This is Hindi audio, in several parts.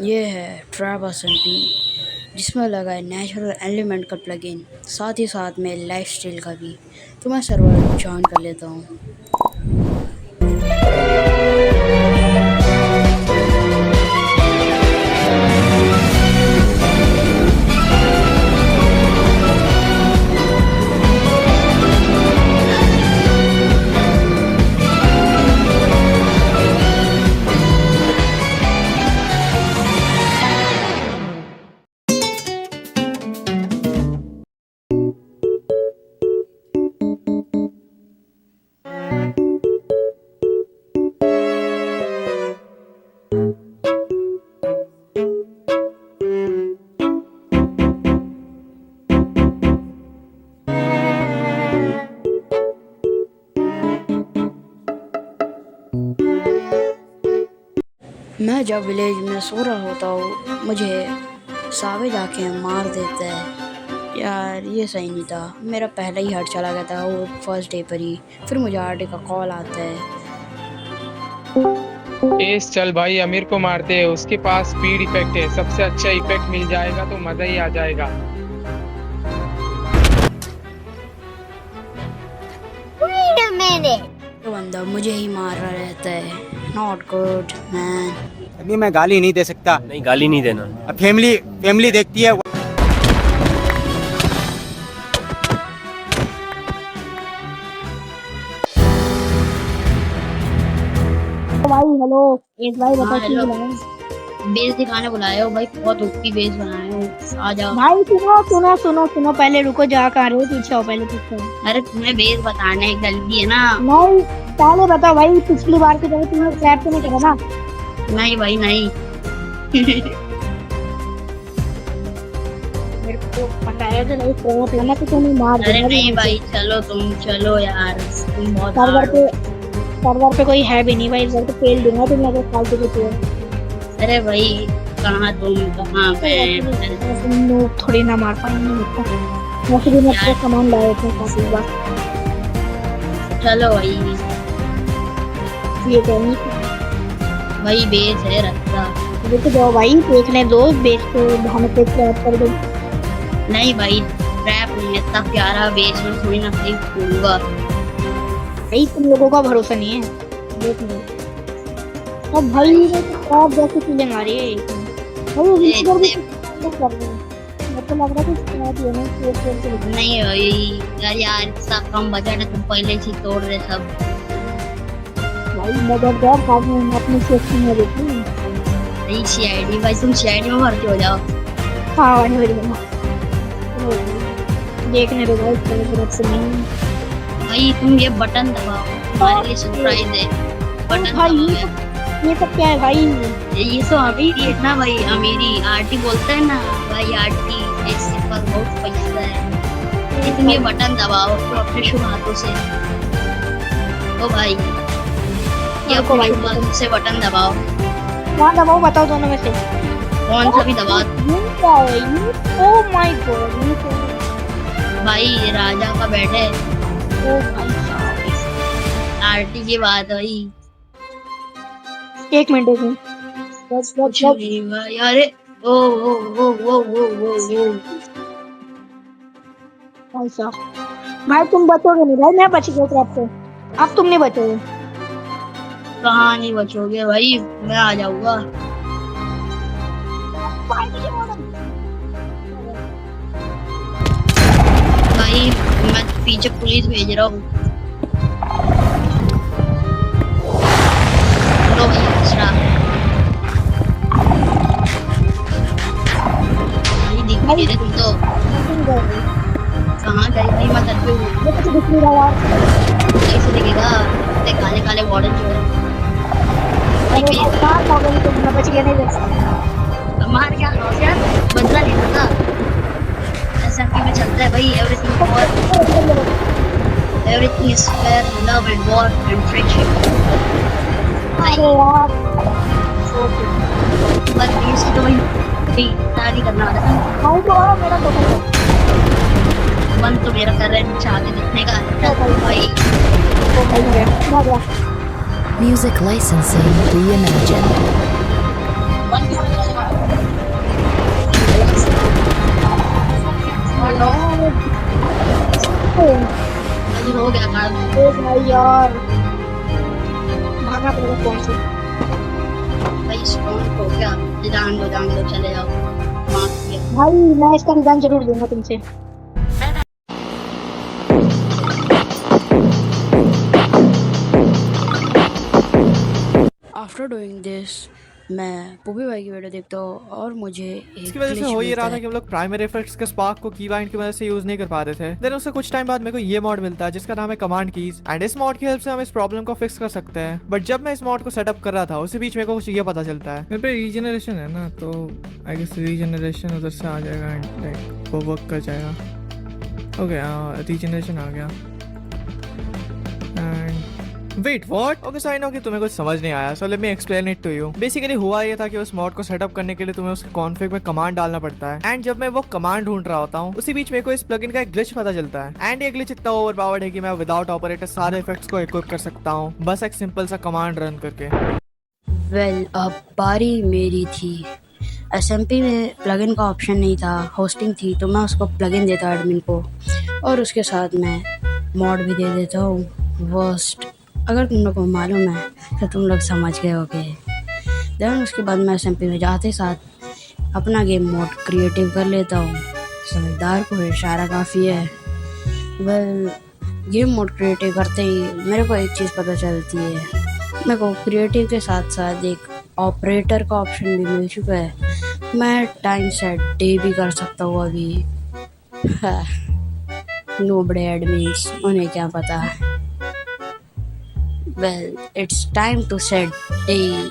ये है ट्रैप एसएमपी जिसमें लगा है नेचुरल एलिमेंट का प्लगइन, साथ ही साथ में लाइफस्टाइल का भी। तो मैं सर्वर ज्वाइन कर लेता हूँ। मैं जब विलेज में सो रहा होता हूँ मुझे सावे आके मार देता है। यार ये सही नहीं था, मेरा पहला ही हार्ट चला गया था वो फर्स्ट डे पर ही। फिर मुझे आरडी का कॉल आता है। एस चल भाई, अमीर को मारते हैं। उसके पास स्पीड इफेक्ट है, सबसे अच्छा इफेक्ट मिल जाएगा तो मजा ही आ जाएगा। Wait a minute. तो बंदा मुझे ही मार रहा रहता है। Not good man. अभी मैं गाली नहीं दे सकता। नहीं, गाली नहीं देना। अब फैमिली देखती है। भाई हेलो, एक भाई बता क्यों हेलो। बुलाया? बेस दिखाने बुलाया हो भाई, बहुत ओपी बेस बनाए हो, आ जाओ। भाई सुनो पहले रुको, जा कहाँ रहे हो? पीछे आओ पहले पीछे आओ। अरे तुम्हें बेस बताने की गलती है ना। नहीं पहले बताओ भाई, पिछली बार की तरह तुमने ट्रैप तो नहीं करा ना? नहीं भाई नहीं। मेरे को पता है कि नहीं ट्रैप करना तो तुम्हें मार अरे देगा। नहीं भाई, चलो तुम चलो यार, तुम बहुत सर्वर पे कोई है भी नहीं भाई, इधर तो फेल दूंगा तुम अगर फालतू की चीज़। अरे भाई कहाँ तुम कहाँ मैं। तुम लोग थोड़ी ना मार पाएंगे मुझको। वैसे भी मैं अपना सामान लाया था काफी बार। चलो भाई, ये कहनी भाई बेस है रखता। रुक जाओ भाई, देखने दो बेस को, हमें पे ट्रैप कर दो। नहीं भाई, ट्रैप नहीं है, इतना प्यारा बेस में थोड़ी ना सही खोलूंगा। भाई तुम लोगों का भरोसा नहीं है, देख लो। अब भाई आप जैसे चीजें मारी है भाई, इस बार भी कुछ कर रहे हैं। मेरे को लग रहा है कि खराब ही है ना, खेल के लिखना। नहीं भाई यार इतना कम बजट है, तुम पहले से तोड़ रहे सब। भाई मदद कर, बाद में अपनी सेफ्टी में देखी। नहीं सीआईडी भाई, तुम सीआईडी में भर्ती हो जाओ। हाँ भाई मेरी देखने दो भाई, पहले तरफ से नहीं। भाई तुम ये बटन दबाओ, हमारे लिए सरप्राइज है। बटन भाई दबाओ। ये सब क्या है भाई? ये तो अमीरी है ना भाई, अमीरी आरटी बोलते हैं ना भाई, आरटी इससे पर बहुत पैसा है। ये तुम ये बटन दबाओ तो अपने शुभ हाथों से। ओ भाई ये को भाई अपने हाथों से बटन दबाओ, कहाँ दबाओ बताओ दोनों में से? कौन सा भी दबाओ। ये क्या है ये? ओह माय गॉड, ये क्या है? भाई ये राजा का बेड है। ओह भाई साहब, आरटी की बात है भाई। एक मिनट बस कुछ नहीं भाई। अरे ओ ओ ओ ओ ओ ओ ओ भाई साहब, भाई तुम बचोगे नहीं भाई, मैं बच गया ट्रैप से। अब तुम नहीं बचोगे। कहाँ नहीं बचोगे भाई, मैं आ जाऊंगा। भाई मैं पीछे पुलिस भेज रहा हूँ। लो भाई एक्स्ट्रा। भाई दिख नहीं रहे तुम तो। कहाँ गई थी मैं घर पे हूँ। ये तो दिख नहीं रहा यार। कैसे दिखेगा, इतने काले काले वार्डन जो है। अरे भाई कहाँ भागोगे तुम? मैं बच गया नहीं बच। मार क्या लॉस यार, बदला लेना था। एसएमपी में चलता है भाई, everything is fair, love and war and friendship. अरे यार बस ये तो भाई तारी करना वाला था। भाई तो और मेरा तो मन तो मेरा कर रहा है चाहते दिखने का भाई। भाई गया। Music licensing reimagined. मन भाई यार भागना पड़ेगा फोन से। भाई स्पॉन हो गया, जान दो चले जाओ। माफ किया भाई मैं इसका निदान जरूर दूंगा तुमसे। आफ्टर डूइंग दिस मैं पुबी भाई की वीडियो देखता हूँ और मुझे एक इसकी वजह से glitch हो ये मिलता रहा था है। कि हम लोग प्राइमरी इफेक्ट्स के स्पार्क को कीबाइंड की वजह से यूज नहीं कर पा रहे थे। देन उससे कुछ टाइम बाद मेरे को ये मॉड मिलता है जिसका नाम है कमांड कीज, एंड इस मॉड की हेल्प से हम इस प्रॉब्लम को फिक्स कर सकते हैं। बट जब मैं इस मॉड को सेटअप कर रहा था उसी बीच मेरे को कुछ ये पता चलता है, मेरे पे रीजनरेशन है ना, तो आई गेस रीजनरेशन उधर से आ जाएगा एंड लाइक वो वर्क कर जाएगा। ओके रीजनरेशन आ गया and wait what. Okay so I know कि तुम्हें कुछ समझ नहीं आया, so let me explain it to you. Basically हुआ ये था कि उस मॉड को सेटअप करने के लिए तुम्हें उसके कॉन्फ़िग में कमांड डालना पड़ता है, एंड जब मैं वो कमांड ढूंढ रहा होता हूँ उसी बीच मेरे को इस प्लगइन का एक ग्लिच पता चलता है, एंड ये ग्लिच इतना ओवरपावर्ड है कि मैं विदाउट ऑपरेटर सारे इफेक्ट्स को इक्विप कर सकता हूँ बस एक सिंपल सा कमांड रन करके। वेल अब बारी मेरी थी। SMP में प्लगइन का ऑप्शन नहीं था, होस्टिंग थी, तो मैं उसको प्लगइन देता एडमिन को और उसके साथ मैं मॉड भी दे देता हूँ वर्स्ट। अगर तुम लोग को मालूम है तो तुम लोग समझ गए होगे। देन उसके बाद मैं SMP में जाते साथ अपना गेम मोड क्रिएटिव कर लेता हूँ। समझदार को इशारा काफ़ी है। वेल गेम मोड क्रिएटिव करते ही मेरे को एक चीज़ पता चलती है, मेरे को क्रिएटिव के साथ साथ एक ऑपरेटर का ऑप्शन भी मिल चुका है। मैं टाइम सेट डे भी कर सकता हूँ अभी। नो बड़े एडमिन्स, उन्हें क्या पता है। Well, it's time to set day.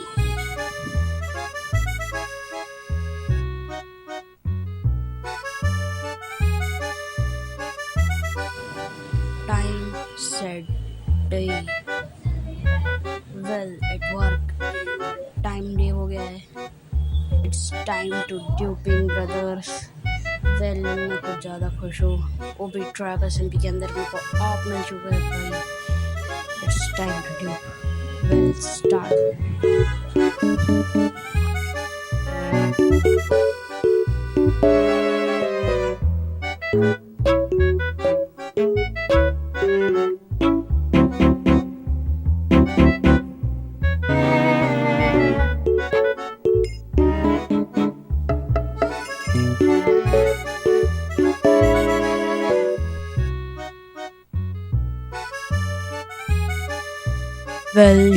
Time set day. Well, it worked. Time day हो गया है. It's time to duping brothers. Well, मैं कुछ ज़्यादा खुश हूँ। वो भी ट्रैप SMP के अंदर मेरे को ऑफ मिल चुका है भाई। It's time to do. We'll start.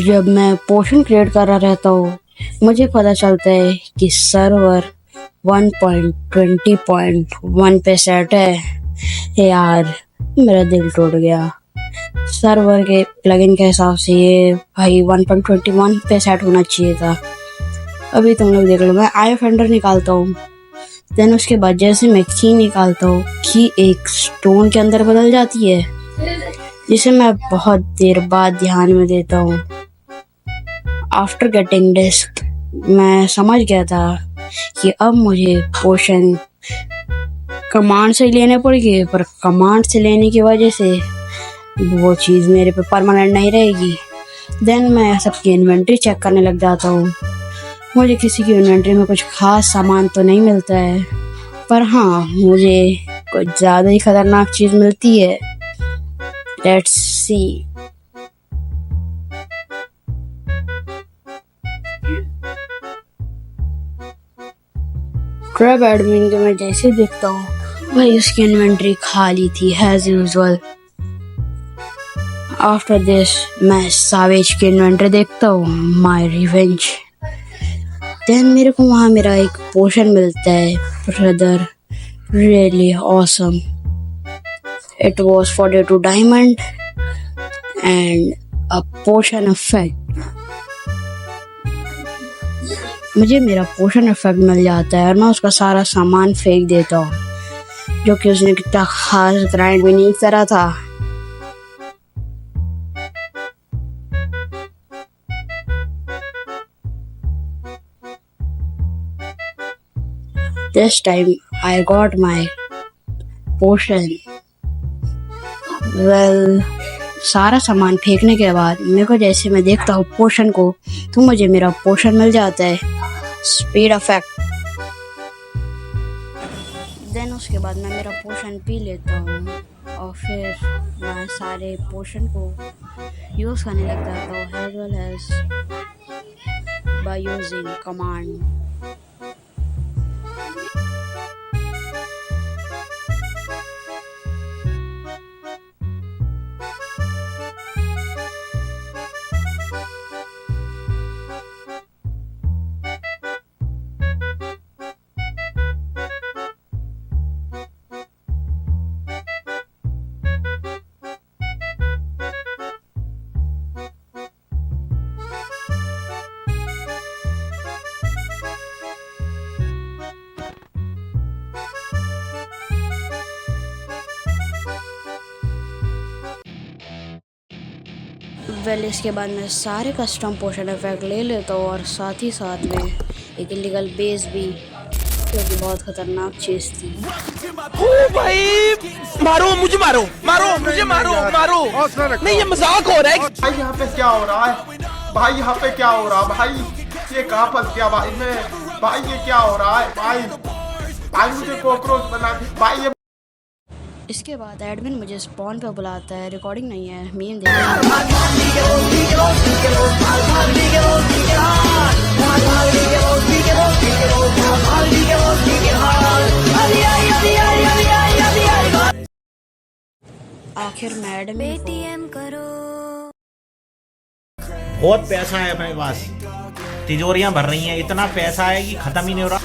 जब मैं पोर्शन क्रिएट कर रहा रहता हूँ मुझे पता चलता है कि सर्वर 1.20.1 पे सेट है। यार मेरा दिल टूट गया। सर्वर के प्लगइन के हिसाब से ये भाई 1.21 पे सेट होना चाहिए था। अभी तुम लोग देख लो, मैं आई फेंडर निकालता हूँ, देन उसके बाद जैसे मैं की निकालता हूँ, की एक स्टोन के अंदर बदल जाती है जिसे मैं बहुत देर बाद ध्यान में देता हूँ। आफ्टर गेटिंग डिस्क मैं समझ गया था कि अब मुझे पोशन कमांड से लेने पड़ेगी, पर कमांड से लेने की वजह से वो चीज़ मेरे पे परमानेंट नहीं रहेगी। देन मैं सबकी इन्वेंट्री चेक करने लग जाता हूँ। मुझे किसी की इन्वेंट्री में कुछ खास सामान तो नहीं मिलता है, पर हाँ मुझे कुछ ज़्यादा ही खतरनाक चीज़ मिलती है। Let's see. ट्रैप एडमिन के मैं जैसे देखता हूँ भाई उसकी इन्वेंट्री खाली थी एज यूजुअल। आफ्टर दिस मैं सावेज की इन्वेंट्री देखता हूँ, माय रिवेंज। देन मेरे को वहाँ मेरा एक पोशन मिलता है, brother really awesome. It was 42 diamond and a potion effect. मुझे मेरा पोशन इफेक्ट मिल जाता है और मैं उसका सारा सामान फेंक देता हूँ, जो कि उसने कितना खास ग्राइंड भी नहीं करा था। This time I got my potion. Well सारा सामान फेंकने के बाद मेरे को जैसे मैं देखता हूँ पोशन को, तो मुझे मेरा पोशन मिल जाता है, स्पीड इफेक्ट। देन उसके बाद मैं मेरा पोशन पी लेता हूँ और फिर मैं सारे पोशन को यूज़ करने लग जाता हूँ as well as by using command. Well इसके बाद मैं सारे कस्टम पोशन इफेक्ट ले लेता हूँ और साथ ही साथ में एक इलीगल बेस भी, जो कि बहुत खतरनाक चीज़ थी। ओ भाई मारो मुझे, मारो मारो मुझे, मारो मारो, नहीं ये मजाक हो रहा है। भाई यहाँ पे क्या हो रहा है? भाई यहाँ पे क्या हो रहा है? भाई ये कहाँ फंस गया भाई मैं? भाई ये क्या हो रहा है? भाई मुझे कॉकरोच बना दी भाई। ये इसके बाद एडमिन मुझे स्पॉन पे बुलाता है, रिकॉर्डिंग नहीं है, मीम आखिर में एडमिन बहुत पैसा है मेरे पास, तिजोरियां भर रही हैं, इतना पैसा है कि खत्म ही नहीं हो रहा।